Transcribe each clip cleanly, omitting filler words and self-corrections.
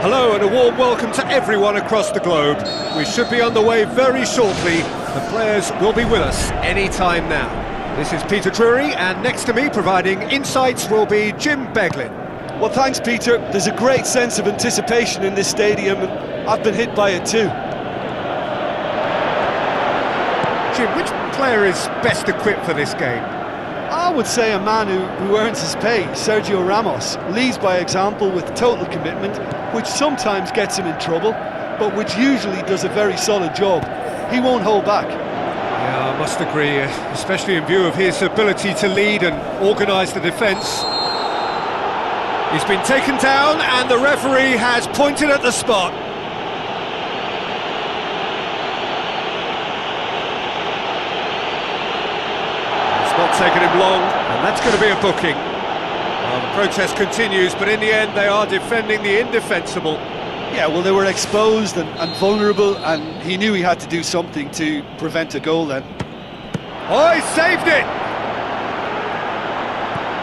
Hello and a warm welcome to everyone across the globe. We should be on the way very shortly. The players will be with us any time now. This is Peter Drury, and next to me providing insights will be Jim Beglin. Well, thanks, Peter. There's a great sense of anticipation in this stadium, and I've been hit by it too. Jim, which player is best equipped for this game? I would say a man who earns his pay, Sergio Ramos, leads by example with total commitment, which sometimes gets him in trouble, but which usually does a very solid job. He won't hold back. Yeah, I must agree, especially in view of his ability to lead and organise the defence. He's been taken down and the referee has pointed at the spot. It's not taken him long, and that's going to be a booking. Well, the protest continues, but in the end they are defending the indefensible. Yeah, well, they were exposed and vulnerable, and he knew he had to do something to prevent a goal then. Oh, he saved it!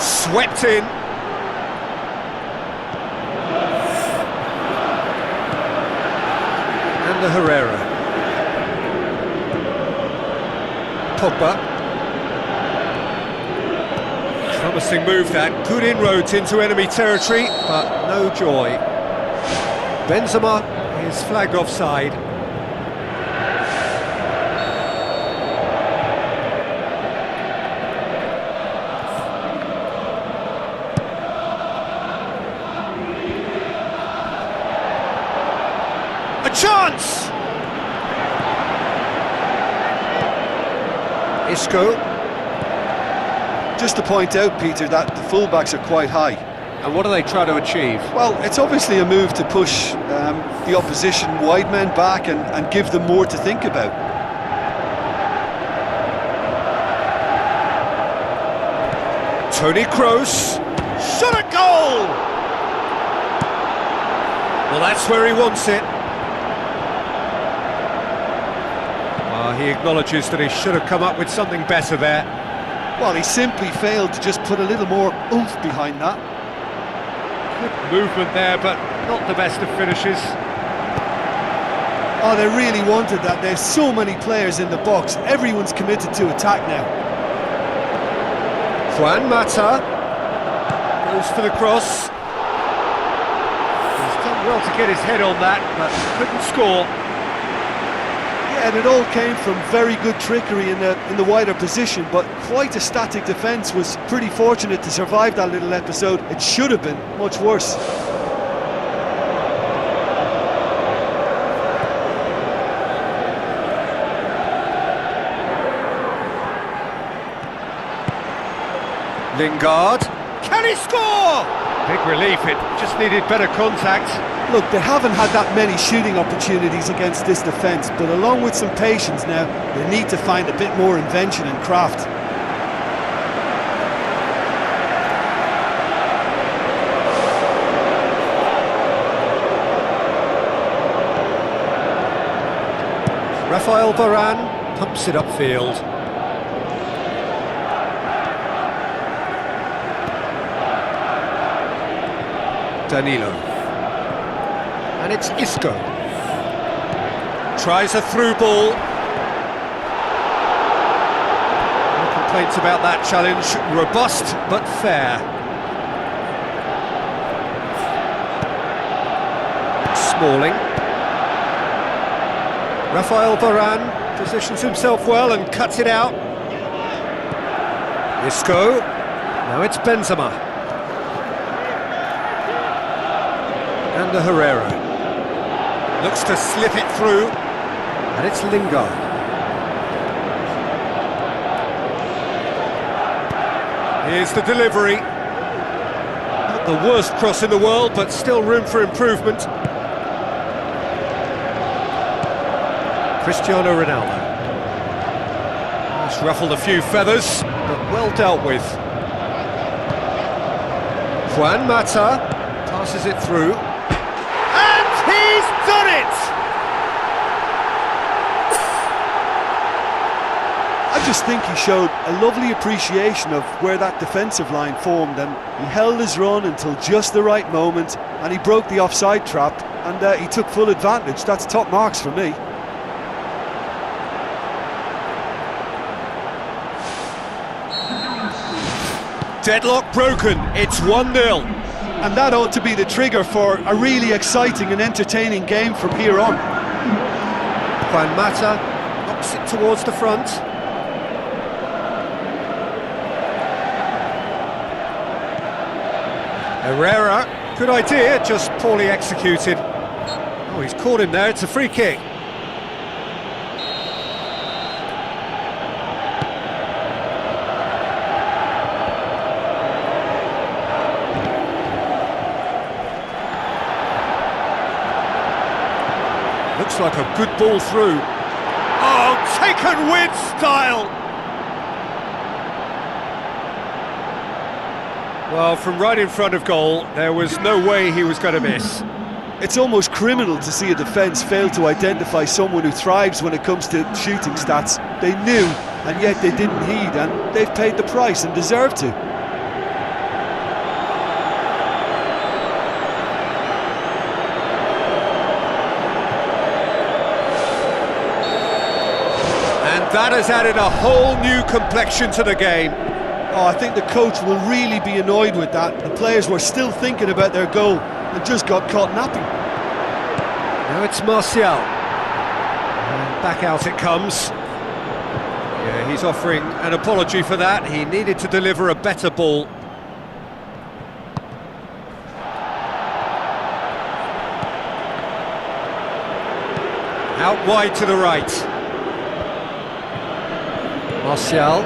Swept in. And the Herrera. Pogba. Promising move that, good inroads into enemy territory, but no joy. Benzema is flagged offside. A chance! Isco. Just to point out, Peter, that the fullbacks are quite high. And what do they try to achieve? Well, it's obviously a move to push the opposition wide men back and give them more to think about. Toni Kroos. Shot at goal! Well, that's where he wants it. He acknowledges that he should have come up with something better there. Well, he simply failed to just put a little more oomph behind that. Good movement there, but not the best of finishes. Oh, they really wanted that. There's so many players in the box. Everyone's committed to attack now. Juan Mata goes for the cross. He's done well to get his head on that, but couldn't score. Yeah, and it all came from very good trickery in the wider position, but quite a static defence. Was pretty fortunate to survive that little episode. It should have been much worse. Lingard, can he score? Big relief, it just needed better contact. Look, they haven't had that many shooting opportunities against this defence, but along with some patience now, they need to find a bit more invention and craft. Rafael Varane pumps it upfield. Danilo. And it's Isco. Tries a through ball. No complaints about that challenge. Robust but fair. Smalling. Rafael Varane positions himself well and cuts it out. Isco. Now it's Benzema. And the Herrera. Looks to slip it through, and it's Lingard. Here's the delivery. Not the worst cross in the world, but still room for improvement. Cristiano Ronaldo. Just ruffled a few feathers, but well dealt with. Juan Mata passes it through. He's done it! I just just think he showed a lovely appreciation of where that defensive line formed, and he held his run until just the right moment, and he broke the offside trap, and he took full advantage. That's top marks for me. Deadlock broken, it's 1-0. And that ought to be the trigger for a really exciting and entertaining game from here on. Juan Mata knocks it towards the front. Herrera, good idea, just poorly executed. Oh, he's caught him there, it's a free kick. Looks like a good ball through. Oh, taken with style! Well, from right in front of goal, there was no way he was going to miss. It's almost criminal to see a defence fail to identify someone who thrives when it comes to shooting stats. They knew, and yet they didn't heed, and they've paid the price and deserve to. That has added a whole new complexion to the game. Oh, I think the coach will really be annoyed with that. The players were still thinking about their goal and just got caught napping. Now it's Martial. And back out it comes. Yeah, he's offering an apology for that. He needed to deliver a better ball. Out wide to the right. Martial,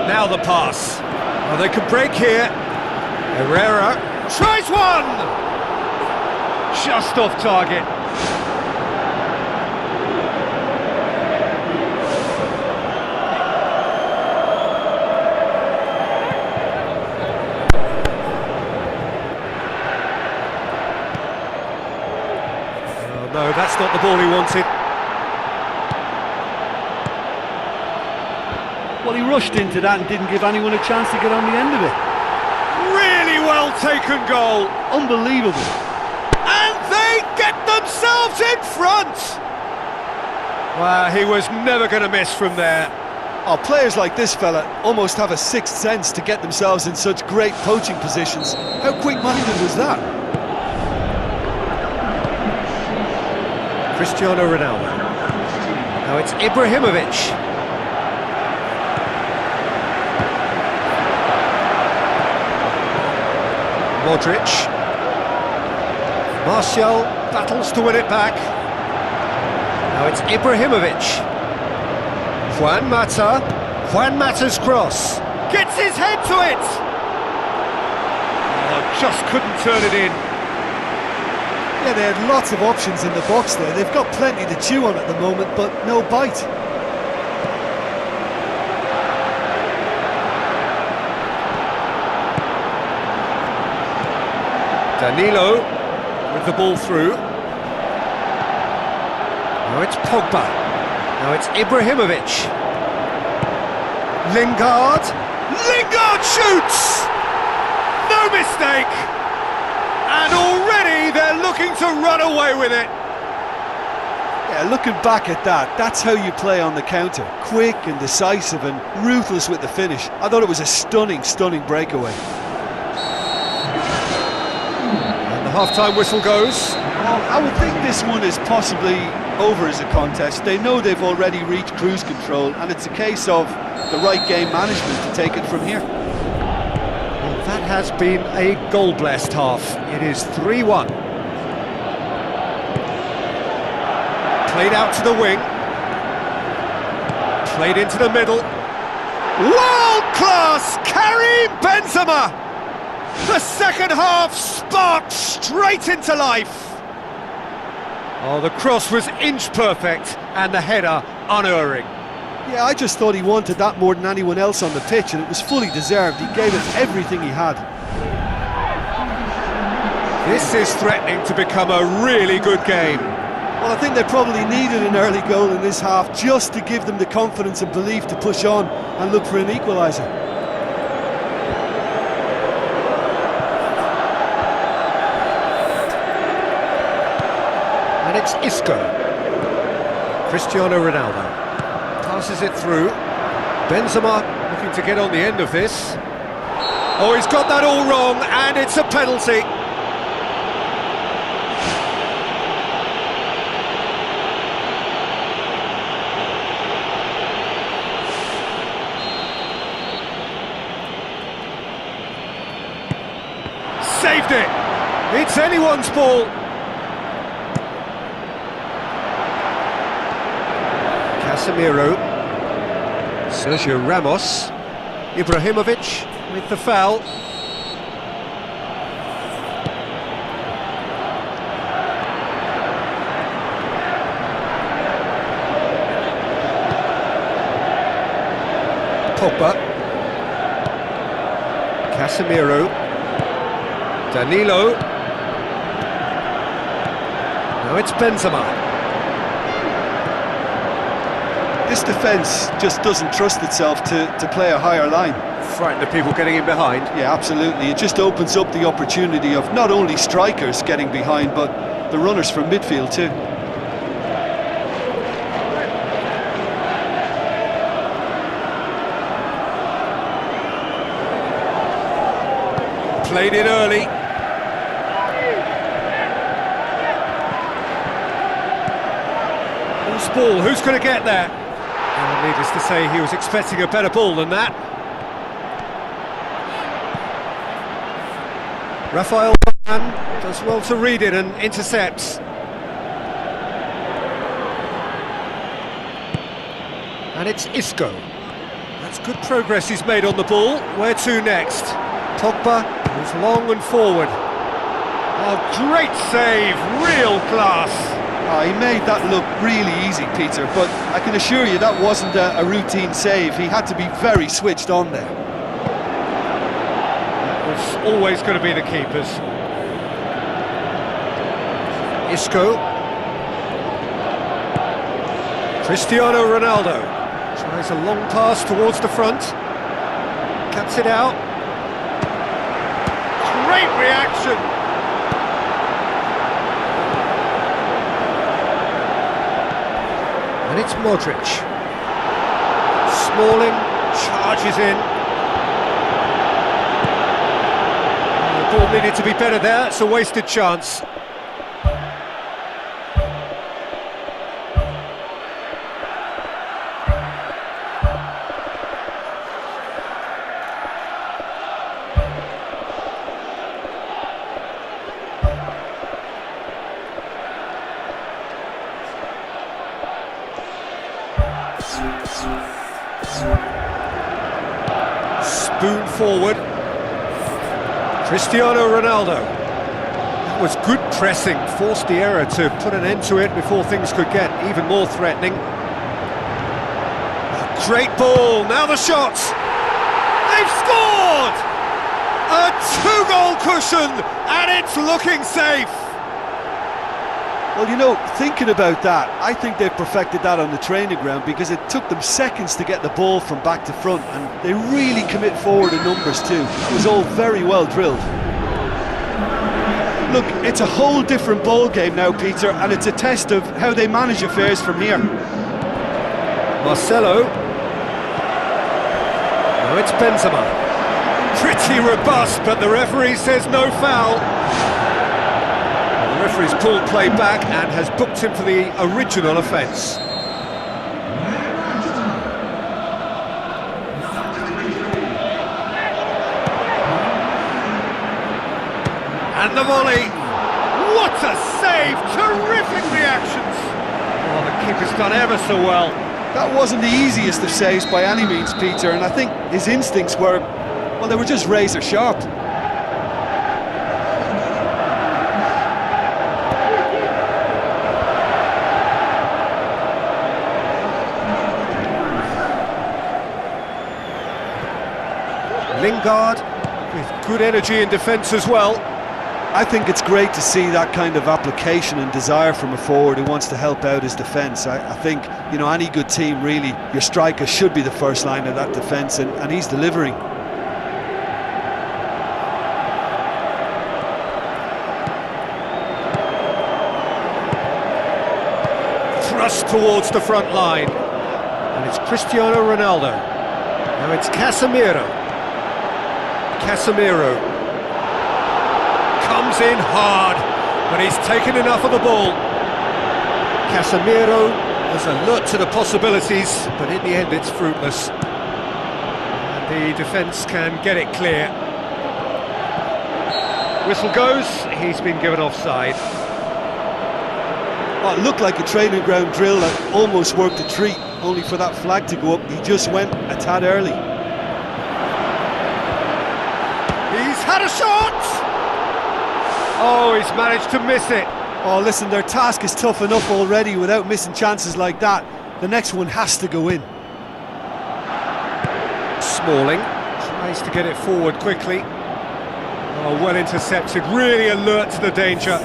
now the pass. Oh, they can break here. Herrera tries one! Just off target. Oh, no, that's not the ball he wanted. Well, he rushed into that and didn't give anyone a chance to get on the end of it. Really well taken goal. Unbelievable. And they get themselves in front. Well, he was never going to miss from there. Oh, players like this fella almost have a sixth sense to get themselves in such great poaching positions. How quick-minded was that? Cristiano Ronaldo. Now it's Ibrahimovic. Modric. Martial battles to win it back. Now it's Ibrahimovic. Juan Mata. Juan Mata's cross. Gets his head to it! Oh, just couldn't turn it in. Yeah, they had lots of options in the box there. They've got plenty to chew on at the moment, but no bite. Danilo with the ball through. Now it's Pogba. Now it's Ibrahimovic. Lingard. Lingard shoots! No mistake! And already they're looking to run away with it. Yeah, looking back at that, that's how you play on the counter. Quick and decisive and ruthless with the finish. I thought it was a stunning, stunning breakaway. The half-time whistle goes. Well, I would think this one is possibly over as a contest. They know they've already reached cruise control, and it's a case of the right game management to take it from here. Well, that has been a goal-blessed half. It is 3-1. Played out to the wing. Played into the middle. World-class Karim Benzema! The second half sparked straight into life. Oh, the cross was inch perfect and the header unerring. Yeah, I just thought he wanted that more than anyone else on the pitch, and it was fully deserved. He gave it everything he had. This is threatening to become a really good game. Well, I think they probably needed an early goal in this half just to give them the confidence and belief to push on and look for an equaliser. And it's Isco. Cristiano Ronaldo passes it through. Benzema looking to get on the end of this. Oh, he's got that all wrong, and it's a penalty. Saved it! It's anyone's ball! Casemiro, Sergio Ramos, Ibrahimovic with the foul. Pogba, Casemiro, Danilo, now it's Benzema. This defence just doesn't trust itself to play a higher line. Frighten the people getting in behind. Yeah, absolutely. It just opens up the opportunity of not only strikers getting behind, but the runners from midfield too. Played it early. Who's ball? Who's going to get there? Well, needless to say, he was expecting a better ball than that. Rafael Varane does well to read it and intercepts. And it's Isco. That's good progress he's made on the ball. Where to next? Pogba moves long and forward. Oh, great save, real class. Oh, he made that look really easy, Peter, but I can assure you that wasn't a routine save. He had to be very switched on there. That was always going to be the keepers. Isco. Cristiano Ronaldo tries a long pass towards the front. Cuts it out. Great reaction. And it's Modric. Smalling charges in. The ball needed to be better there, it's a wasted chance. Spoon forward. Cristiano Ronaldo. That was good pressing, forced the error to put an end to it before things could get even more threatening. A great ball, now the shots! They've scored! A two-goal cushion, and it's looking safe! Well, you know, thinking about that, I think they've perfected that on the training ground because it took them seconds to get the ball from back to front, and they really commit forward in numbers too. It was all very well drilled. Look, it's a whole different ball game now, Peter, and it's a test of how they manage affairs from here. Marcelo. Now it's Benzema. Pretty robust, but the referee says no foul. The referee's pulled play back and has booked him for the original offence. And the volley! What a save! Terrific reactions! Oh, the keeper's done ever so well. That wasn't the easiest of saves by any means, Peter, and I think his instincts were, well, they were just razor sharp. Lingard with good energy in defence as well. I think it's great to see that kind of application and desire from a forward who wants to help out his defence. I think, you know, any good team, really, your striker should be the first line of that defence, and he's delivering. Thrust towards the front line. And it's Cristiano Ronaldo. Now it's Casemiro. Casemiro comes in hard, but he's taken enough of the ball. Casemiro was alert to the possibilities, but in the end it's fruitless. And the defence can get it clear. Whistle goes, he's been given offside. Well, it looked like a training ground drill that almost worked a treat, only for that flag to go up. He just went a tad early. He's had a shot! Oh, he's managed to miss it. Oh, listen, their task is tough enough already without missing chances like that. The next one has to go in. Smalling tries to get it forward quickly. Oh, well intercepted, really alert to the danger.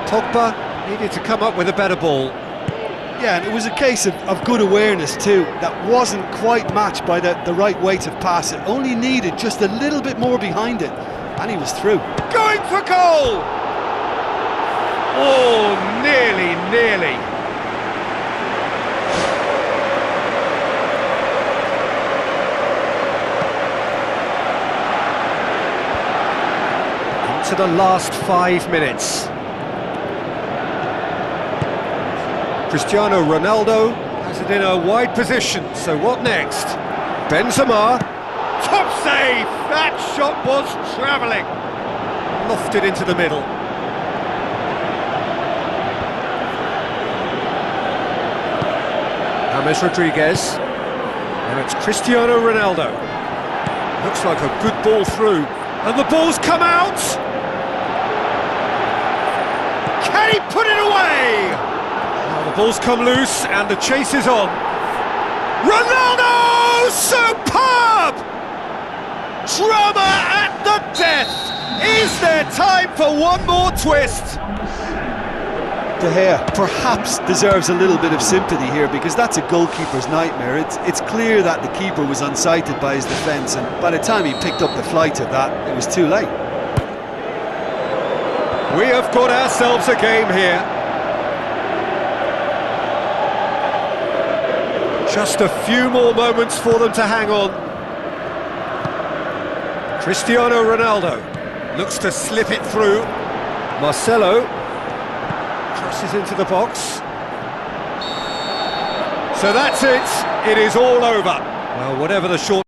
Pogba needed to come up with a better ball. Yeah, and it was a case of good awareness too. That wasn't quite matched by the right weight of pass. It only needed just a little bit more behind it, and he was through. Going for goal! Oh, nearly. Into the last 5 minutes. Cristiano Ronaldo has it in a wide position, so what next? Benzema, top save! That shot was travelling. Lofted into the middle. James Rodriguez. Now it's Cristiano Ronaldo. Looks like a good ball through. And the ball's come out! Can he put it away? Now the ball's come loose and the chase is on. Ronaldo! Superb! Drama at the death! Is there time for one more twist? De Gea perhaps deserves a little bit of sympathy here, because that's a goalkeeper's nightmare. It's clear that the keeper was unsighted by his defence, and by the time he picked up the flight of that, it was too late. We have got ourselves a game here. Just a few more moments for them to hang on. Cristiano Ronaldo looks to slip it through. Marcelo crosses into the box. So that's it. It is all over. Well, whatever the short